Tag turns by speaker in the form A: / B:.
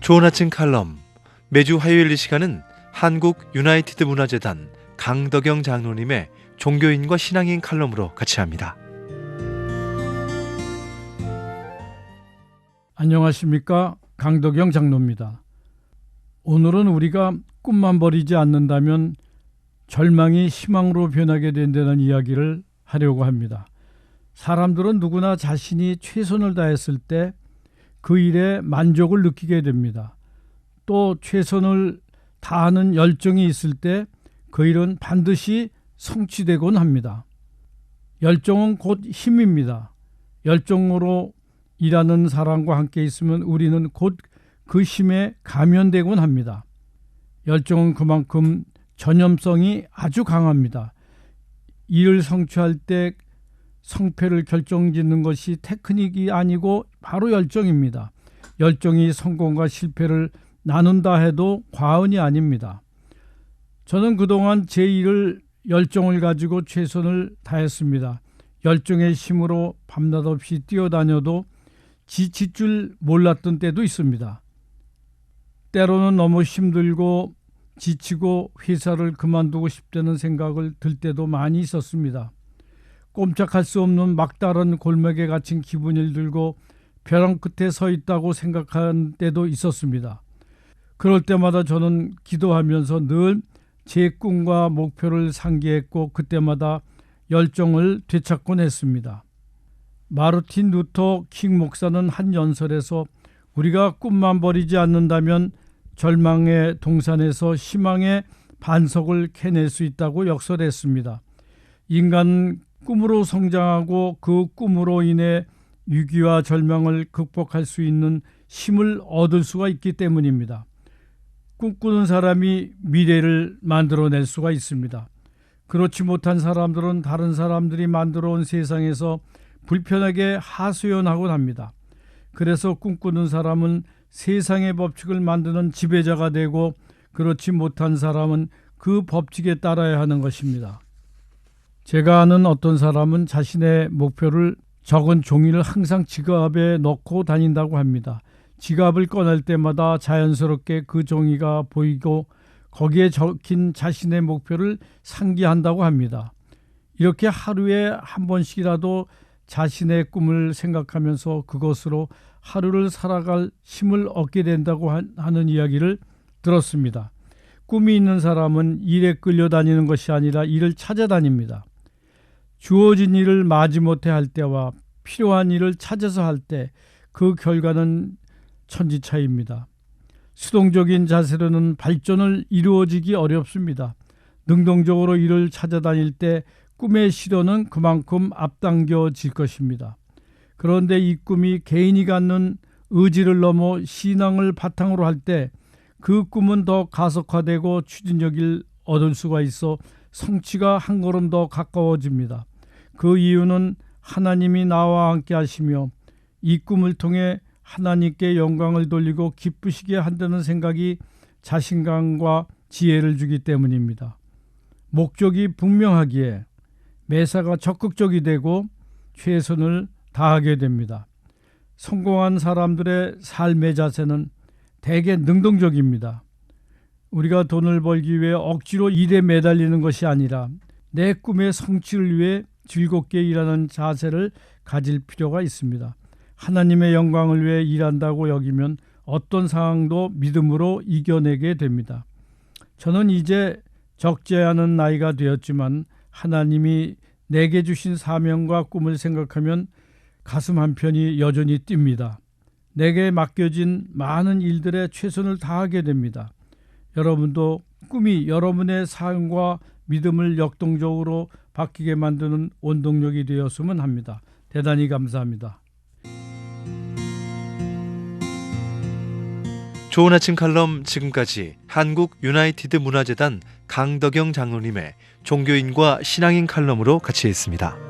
A: 좋은 아침 칼럼, 매주 화요일 이 시간은 한국 유나이티드 문화재단 강덕영 장로님의 종교인과 신앙인 칼럼으로 같이 합니다.
B: 안녕하십니까, 강덕영 장로입니다. 오늘은 우리가 꿈만 버리지 않는다면 절망이 희망으로 변하게 된다는 이야기를 하려고 합니다. 사람들은 누구나 자신이 최선을 다했을 때 그 일에 만족을 느끼게 됩니다. 또 최선을 다하는 열정이 있을 때 그 일은 반드시 성취되곤 합니다. 열정은 곧 힘입니다. 열정으로 일하는 사람과 함께 있으면 우리는 곧 그 힘에 감연되곤 합니다. 열정은 그만큼 전념성이 아주 강합니다. 일을 성취할 때 성패를 결정짓는 것이 테크닉이 아니고 바로 열정입니다. 열정이 성공과 실패를 나눈다 해도 과언이 아닙니다. 저는 그동안 제 일을 열정을 가지고 최선을 다했습니다. 열정의 힘으로 밤낮 없이 뛰어다녀도 지칠 줄 몰랐던 때도 있습니다. 때로는 너무 힘들고 지치고 회사를 그만두고 싶다는 생각을 들 때도 많이 있었습니다. 꼼짝할 수 없는 막다른 골목에 갇힌 기분이 들고 벼랑 끝에 서 있다고 생각한 때도 있었습니다. 그럴 때마다 저는 기도하면서 늘 제 꿈과 목표를 상기했고 그때마다 열정을 되찾곤 했습니다. 마르틴 루터 킹 목사는 한 연설에서 우리가 꿈만 버리지 않는다면 절망의 동산에서 희망의 반석을 캐낼 수 있다고 역설했습니다. 인간은 꿈으로 성장하고 그 꿈으로 인해 위기와 절망을 극복할 수 있는 힘을 얻을 수가 있기 때문입니다. 꿈꾸는 사람이 미래를 만들어낼 수가 있습니다. 그렇지 못한 사람들은 다른 사람들이 만들어 온 세상에서 불편하게 하소연하곤 합니다. 그래서 꿈꾸는 사람은 세상의 법칙을 만드는 지배자가 되고 그렇지 못한 사람은 그 법칙에 따라야 하는 것입니다. 제가 아는 어떤 사람은 자신의 목표를 적은 종이를 항상 지갑에 넣고 다닌다고 합니다. 지갑을 꺼낼 때마다 자연스럽게 그 종이가 보이고 거기에 적힌 자신의 목표를 상기한다고 합니다. 이렇게 하루에 한 번씩이라도 자신의 꿈을 생각하면서 그것으로 하루를 살아갈 힘을 얻게 된다고 하는 이야기를 들었습니다. 꿈이 있는 사람은 일에 끌려다니는 것이 아니라 일을 찾아다닙니다. 주어진 일을 마지못해 할 때와 필요한 일을 찾아서 할 때 그 결과는 천지차이입니다. 수동적인 자세로는 발전을 이루어지기 어렵습니다. 능동적으로 일을 찾아다닐 때 꿈의 실현은 그만큼 앞당겨질 것입니다. 그런데 이 꿈이 개인이 갖는 의지를 넘어 신앙을 바탕으로 할 때 그 꿈은 더 가속화되고 추진력을 얻을 수가 있어 성취가 한 걸음 더 가까워집니다. 그 이유는 하나님이 나와 함께 하시며 이 꿈을 통해 하나님께 영광을 돌리고 기쁘시게 한다는 생각이 자신감과 지혜를 주기 때문입니다. 목적이 분명하기에 매사가 적극적이 되고 최선을 다하게 됩니다. 성공한 사람들의 삶의 자세는 대개 능동적입니다. 우리가 돈을 벌기 위해 억지로 일에 매달리는 것이 아니라 내 꿈의 성취를 위해 즐겁게 일하는 자세를 가질 필요가 있습니다. 하나님의 영광을 위해 일한다고 여기면 어떤 상황도 믿음으로 이겨내게 됩니다. 저는 이제 적지 않은 나이가 되었지만 하나님이 내게 주신 사명과 꿈을 생각하면 가슴 한편이 여전히 뜁니다. 내게 맡겨진 많은 일들에 최선을 다하게 됩니다. 여러분도 꿈이 여러분의 삶과 믿음을 역동적으로 바뀌게 만드는 원동력이 되었으면 합니다. 대단히 감사합니다.
A: 좋은 아침 칼럼 지금까지 한국 유나이티드 문화재단 강덕영 장로님의 종교인과 신앙인 칼럼으로 같이 했습니다.